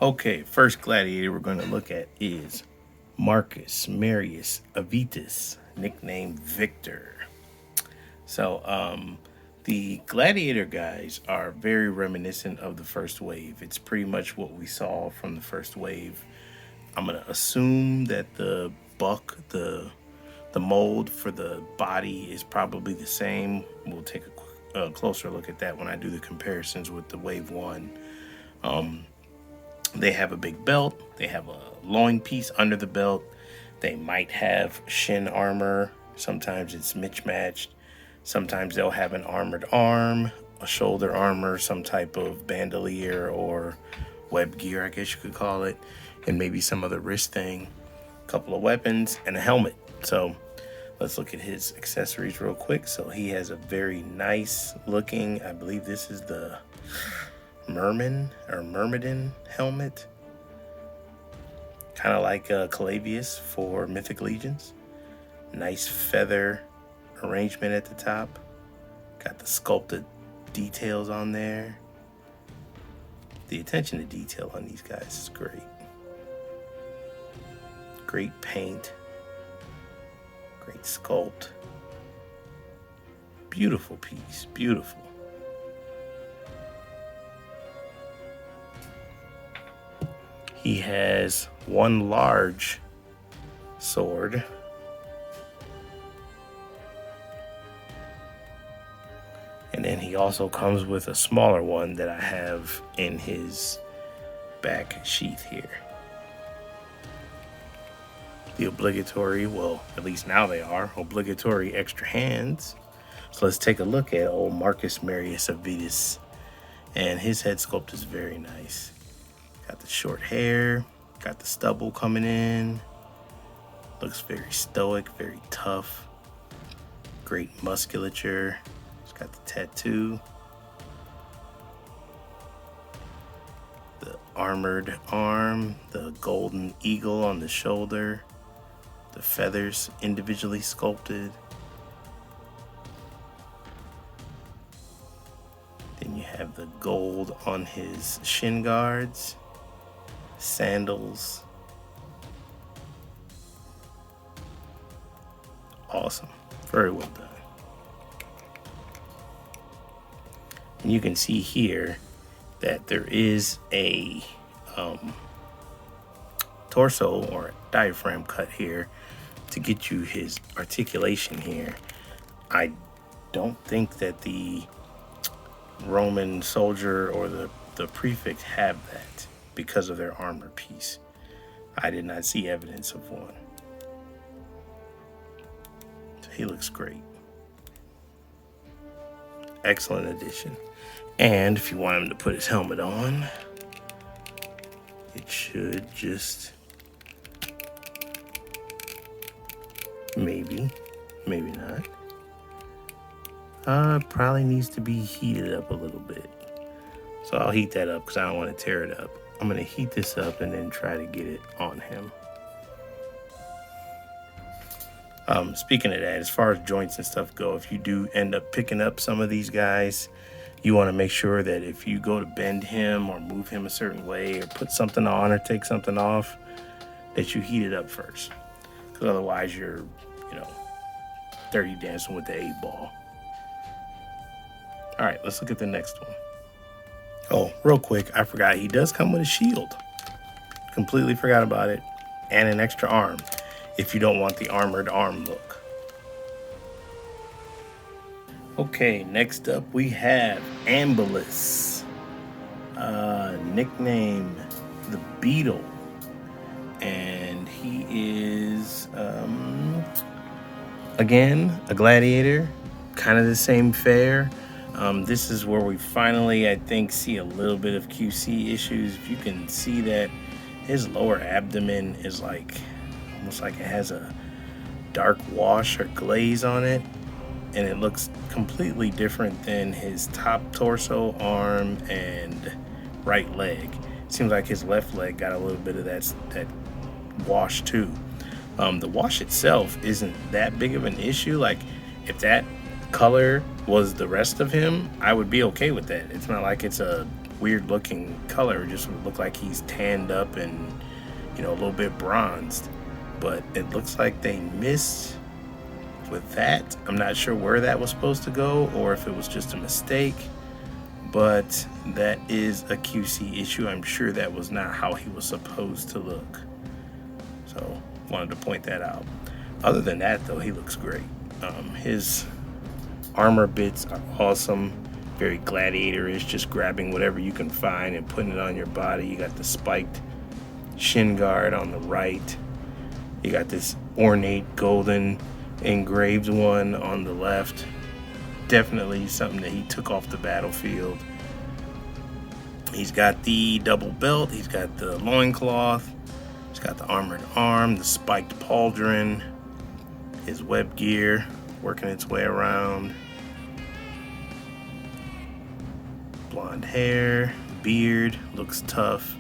Okay, first gladiator we're going to look at is Marcus Marius Avitus, nicknamed Victor. So, the gladiator guys are very reminiscent of the first wave. It's pretty much what we saw from the first wave. I'm gonna assume that the buck, the mold for the body is probably the same. We'll take a closer look at that when I do the comparisons with the wave one. They have a big belt. They have a loin piece under the belt. They might have shin armor. Sometimes it's mismatched. Sometimes they'll have an armored arm, a shoulder armor, some type of bandolier or web gear, I guess you could call it, and maybe some other wrist thing, a couple of weapons, and a helmet. So let's look at his accessories real quick. So he has a very nice looking, I believe this is the Merman or Myrmidon helmet, kind of like Calavius for Mythic Legions. Nice feather arrangement at the top. Got the sculpted details on there. The attention to detail on these guys is great. Great paint. Great sculpt. Beautiful piece. Beautiful. He has one large sword. And then he also comes with a smaller one that I have in his back sheath here. The obligatory, well, at least now they are, obligatory extra hands. So let's take a look at old Marcus Marius Avitus. And his head sculpt is very nice. Got the short hair, got the stubble coming in. Looks very stoic, very tough. Great musculature. He's got the tattoo. The armored arm, the golden eagle on the shoulder. The feathers individually sculpted. Then you have the gold on his shin guards. Sandals. Awesome. Very well done. And you can see here that there is a torso or diaphragm cut here to get you his articulation here. I don't think that the Roman soldier or the prefect have that because of their armor piece. I did not see evidence of one. So he looks great. Excellent addition. And if you want him to put his helmet on, it should just maybe not. Probably needs to be heated up a little bit. So I'll heat that up because I don't want to tear it up. I'm going to heat this up and then try to get it on him. Speaking of that, as far as joints and stuff go, if you do end up picking up some of these guys, you want to make sure that if you go to bend him or move him a certain way or put something on or take something off, that you heat it up first. Because otherwise you're, dirty dancing with the 8-ball. All right, let's look at the next one. Oh, real quick, I forgot he does come with a shield. Completely forgot about it. And an extra arm if you don't want the armored arm look. Okay, next up we have Ambulus, nicknamed the Beetle. And he is, again, a gladiator, kind of the same fare. This is where we finally, I think, see a little bit of QC issues. If you can see that his lower abdomen is almost like it has a dark wash or glaze on it. And it looks completely different than his top torso, arm, and right leg. Seems like his left leg got a little bit of that wash too. The wash itself isn't that big of an issue. Like if that color was the rest of him, I would be okay with that. It's not like it's a weird looking color. It just would look like he's tanned up and, you know, a little bit bronzed. But it looks like they missed with that. I'm not sure where that was supposed to go or if it was just a mistake, but that is a QC issue. I'm sure that was not how he was supposed to look. So wanted to point that out. Other than that though, he looks great. His armor bits are awesome, very gladiator-ish, just grabbing whatever you can find and putting it on your body. You got the spiked shin guard on the right. You got this ornate golden engraved one on the left. Definitely something that he took off the battlefield. He's got the double belt, he's got the loincloth, he's got the armored arm, the spiked pauldron, his web gear working its way around. Blonde hair, beard, looks tough.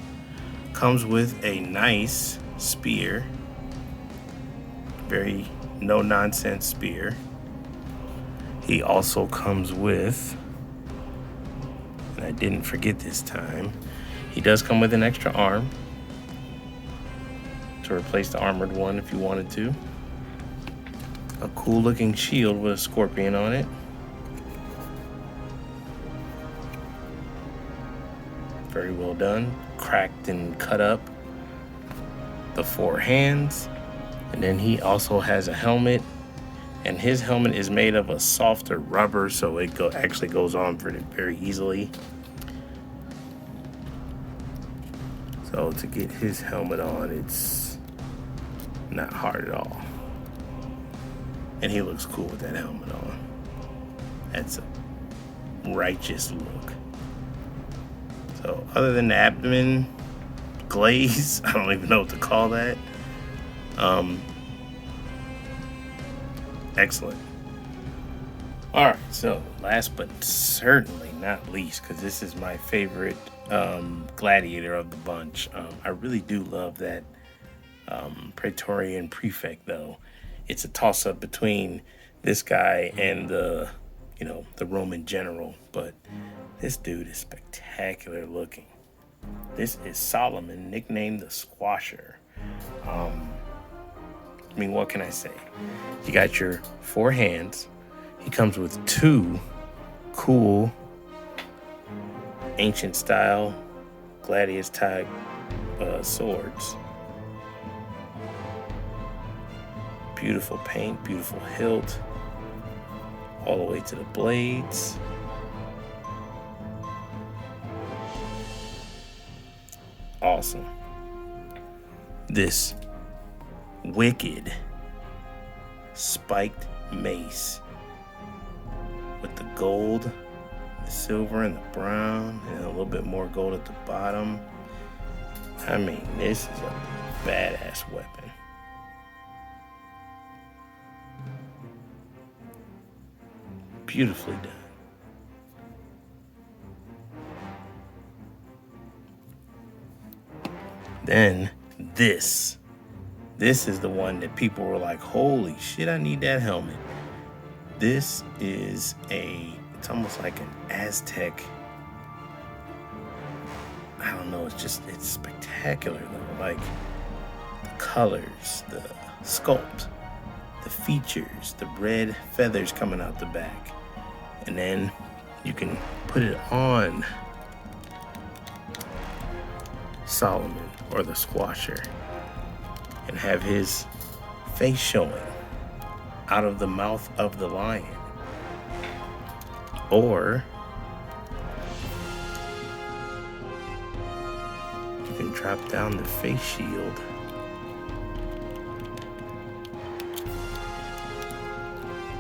Comes with a nice spear. Very no-nonsense spear. He also comes with, and I didn't forget this time, he does come with an extra arm to replace the armored one if you wanted to. A cool looking shield with a scorpion on it. Very well done. Cracked and cut up. The 4 hands. And then he also has a helmet. And his helmet is made of a softer rubber, so it actually goes on very easily. So to get his helmet on, it's not hard at all. And he looks cool with that helmet on. That's a righteous look. So other than the abdomen glaze, I don't even know what to call that. Excellent. All right, so last but certainly not least, because this is my favorite gladiator of the bunch. I really do love that Praetorian Prefect, though. It's a toss-up between this guy and the Roman general, but this dude is spectacular looking. This is Solomon, nicknamed the Squasher. I mean, what can I say? You got your 4 hands. He comes with 2 cool ancient style gladius type swords. Beautiful paint, beautiful hilt, all the way to the blades. Awesome. This wicked spiked mace with the gold, the silver, and the brown, and a little bit more gold at the bottom. I mean, this is a badass weapon. Beautifully done. Then this is the one that people were like, holy shit, I need that helmet. This is it's almost like an Aztec. I don't know, it's spectacular though. Like the colors, the sculpt, the features, the red feathers coming out the back. And then you can put it on Solomon or the Squasher and have his face showing out of the mouth of the lion. Or you can drop down the face shield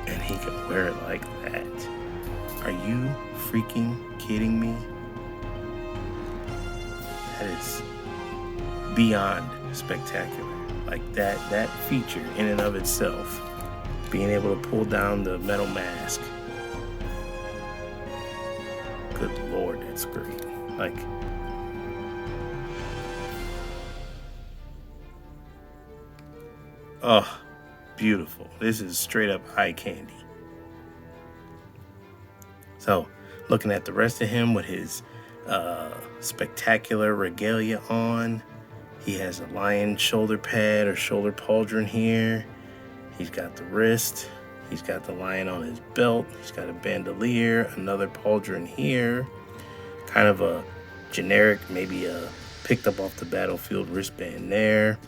and he can wear it like that. Are you freaking kidding me? That is beyond spectacular. Like that feature in and of itself, being able to pull down the metal mask. Good Lord, that's great. Like, oh, beautiful. This is straight up eye candy. So looking at the rest of him with his spectacular regalia on, he has a lion shoulder pad or shoulder pauldron here. He's got the wrist. He's got the lion on his belt. He's got a bandolier, another pauldron here. Kind of a generic, maybe a picked up off the battlefield wristband there.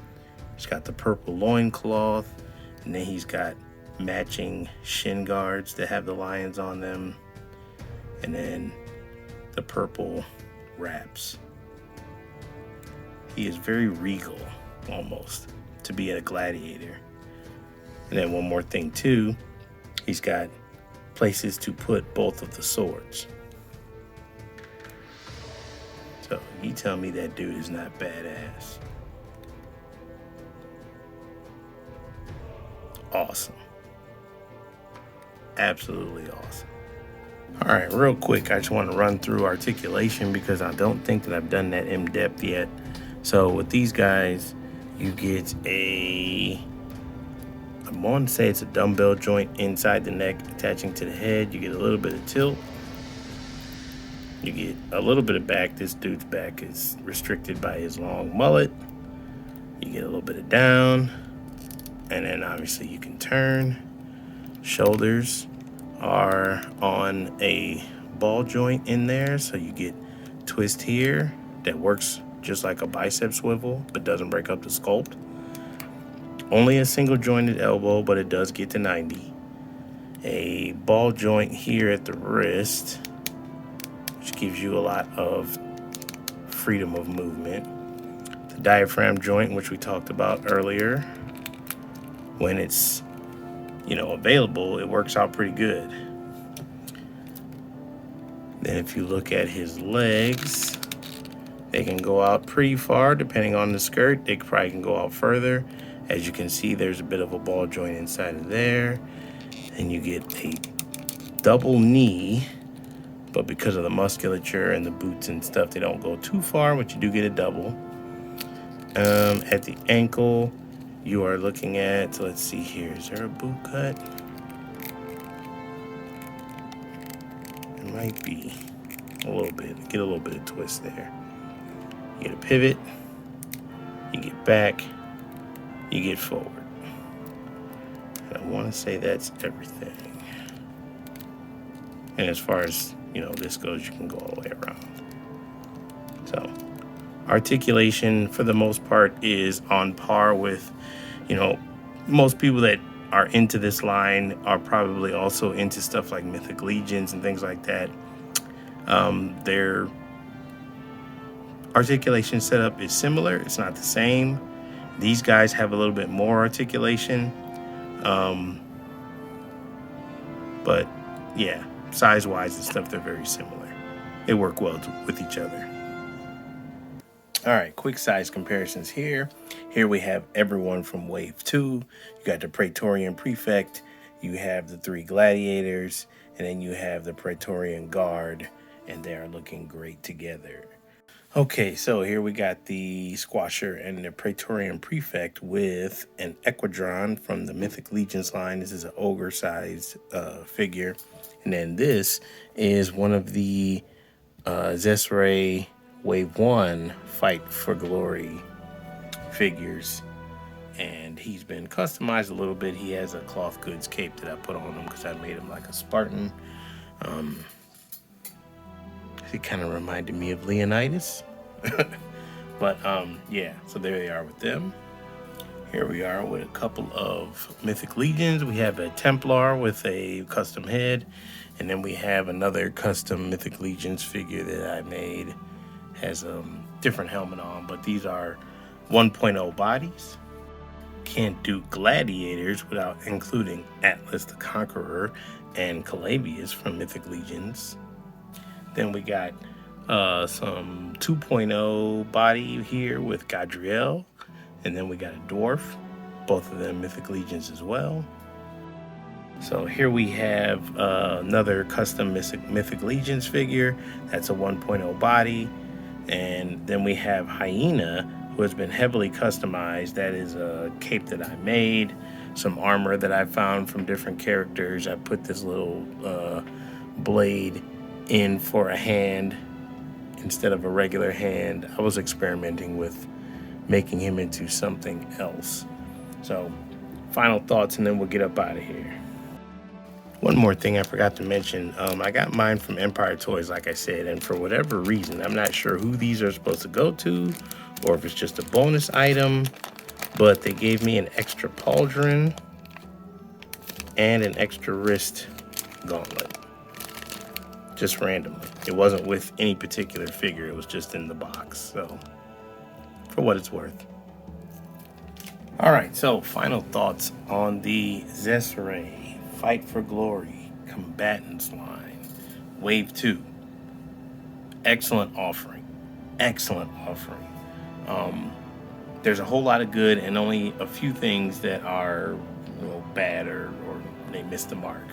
He's got the purple loincloth. And then he's got matching shin guards that have the lions on them. And then the purple wraps. He is very regal, almost, to be a gladiator. And then one more thing too, he's got places to put both of the swords. So you tell me that dude is not badass. Awesome. Absolutely awesome. All right, real quick, I just want to run through articulation because I don't think that I've done that in depth yet. So with these guys, you get I'm going to say it's a dumbbell joint inside the neck attaching to the head. You get a little bit of tilt. You get a little bit of back. This dude's back is restricted by his long mullet. You get a little bit of down. And then obviously you can turn. Shoulders are on a ball joint in there. So you get twist here that works just like a bicep swivel, but doesn't break up the sculpt. Only a single jointed elbow, but it does get to 90. A ball joint here at the wrist, which gives you a lot of freedom of movement. The diaphragm joint, which we talked about earlier, when it's, available, it works out pretty good. Then if you look at his legs, they can go out pretty far depending on the skirt. They probably can go out further. As you can see, there's a bit of a ball joint inside of there. And you get a double knee, but because of the musculature and the boots and stuff, they don't go too far, but you do get a double. At the ankle, you are looking at, let's see here, is there a boot cut? It might be a little bit, get a little bit of twist there. You get a pivot, you get back, you get forward. And I want to say that's everything. And as far as, this goes, you can go all the way around. So, articulation, for the most part, is on par with, most people that are into this line are probably also into stuff like Mythic Legions and things like that. Their articulation setup is similar. It's not the same. These guys have a little bit more articulation. But yeah, size-wise and stuff, they're very similar. They work well with each other. All right, quick size comparisons here. Here we have everyone from Wave 2. You got the Praetorian Prefect, you have the 3 Gladiators, and then you have the Praetorian Guard, and they are looking great together. Okay, so here we got the Squasher and the Praetorian Prefect with an Equidron from the Mythic Legions line. This is an ogre-sized figure. And then this is one of the XesRay Wave 1 Fight for Glory figures. And he's been customized a little bit. He has a cloth goods cape that I put on him because I made him like a Spartan. He kind of reminded me of Leonidas. But yeah, so there they are with them. Here we are with a couple of Mythic Legions. We have a Templar with a custom head, and then we have another custom Mythic Legions figure that I made. Has a different helmet on, but these are 1.0 bodies. Can't do Gladiators without including Atlas the Conqueror and Calabius from Mythic Legions. Then we got some 2.0 body here with Gadriel. And then we got a dwarf, both of them Mythic Legions as well. So here we have another custom Mythic Legions figure. That's a 1.0 body. And then we have Hyena, who has been heavily customized. That is a cape that I made, some armor that I found from different characters. I put this little blade in for a hand instead of a regular hand. I was experimenting with making him into something else. So final thoughts and then we'll get up out of here. One more thing I forgot to mention, I got mine from Empire Toys, like I said, and for whatever reason, I'm not sure who these are supposed to go to or if it's just a bonus item, but they gave me an extra pauldron and an extra wrist gauntlet, just randomly. It wasn't with any particular figure, it was just in the box, so for what it's worth. All right, so final thoughts on the XesRay Fight for Glory Combatants line, Wave 2. Excellent offering. Excellent offering. There's a whole lot of good and only a few things that are bad or they missed the mark.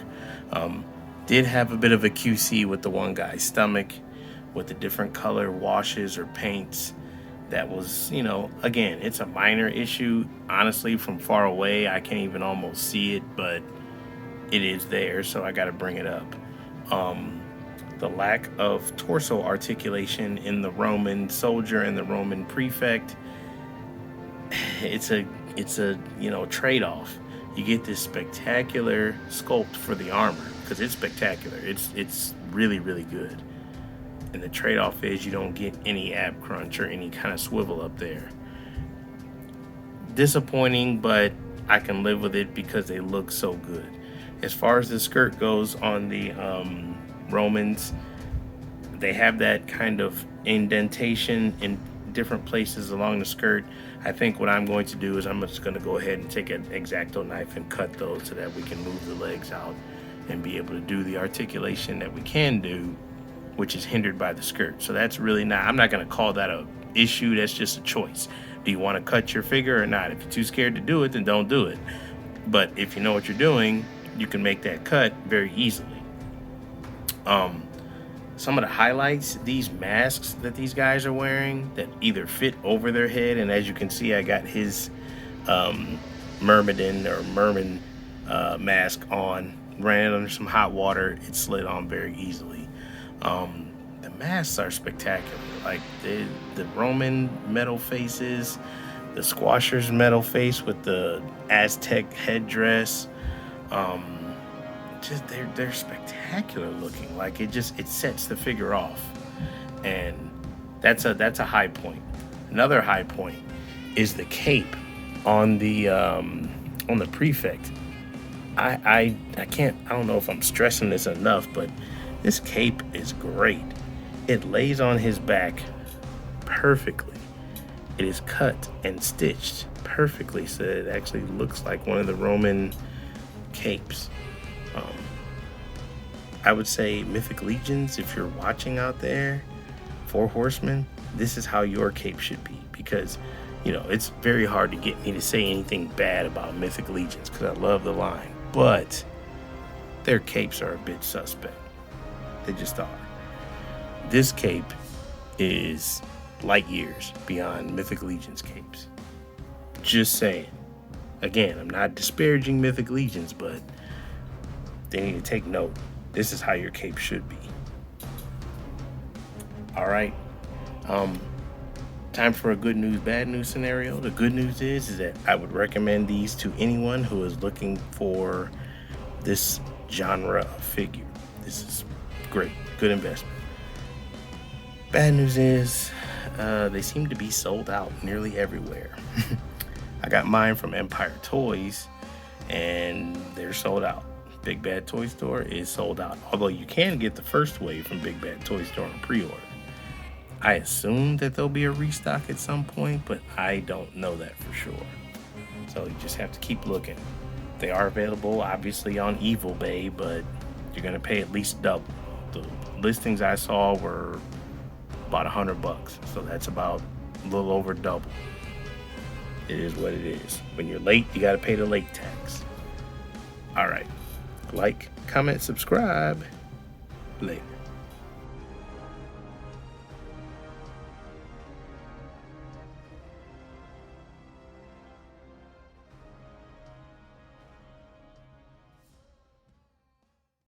Did have a bit of a QC with the one guy's stomach with the different color washes or paints. That was, again, it's a minor issue. Honestly, from far away, I can't even almost see it, but it is there, so I got to bring it up. The lack of torso articulation in the Roman soldier and the Roman prefect, it's a trade-off. You get this spectacular sculpt for the armor because it's spectacular. It's really, really good. And the trade-off is you don't get any ab crunch or any kind of swivel up there. Disappointing, but I can live with it because they look so good. As far as the skirt goes on the Romans, they have that kind of indentation in different places along the skirt. I think what I'm going to do is I'm just going to go ahead and take an X-Acto knife and cut those so that we can move the legs out and be able to do the articulation that we can do, which is hindered by the skirt. So that's really not, I'm not going to call that a issue. That's just a choice. Do you want to cut your figure or not? If you're too scared to do it, then don't do it. But if you know what you're doing, you can make that cut very easily. Some of the highlights, these masks that these guys are wearing that either fit over their head, and as you can see, I got his merman mask on, ran it under some hot water, it slid on very easily. The masks are spectacular, like the Roman metal faces, the Squasher's metal face with the Aztec headdress. Just they're spectacular looking. Like it sets the figure off, and that's a high point. Another high point is the cape on the prefect. I don't know if I'm stressing this enough, but this cape is great. It lays on his back perfectly. It is cut and stitched perfectly so that it actually looks like one of the Roman capes. I would say Mythic Legions, if you're watching out there, 4 Horsemen, this is how your cape should be, because it's very hard to get me to say anything bad about Mythic Legions because I love the line, but their capes are a bit suspect. They just are. This cape is light years beyond Mythic Legions capes. Just saying. Again, I'm not disparaging Mythic Legions, but they need to take note. This is how your cape should be. All right. Time for a good news, bad news scenario. The good news is that I would recommend these to anyone who is looking for this genre of figure. This is great, good investment. Bad news is they seem to be sold out nearly everywhere. I got mine from Empire Toys and they're sold out. Big Bad Toy Store is sold out, although you can get the first wave from Big Bad Toy Store on pre-order. I assume that there'll be a restock at some point, but I don't know that for sure. So you just have to keep looking. They are available, obviously, on Evil Bay, but you're gonna pay at least double. The listings I saw were about $100, so that's about a little over double. It is what it is. When you're late, you gotta pay the late tax. All right. Like, comment, subscribe. Later.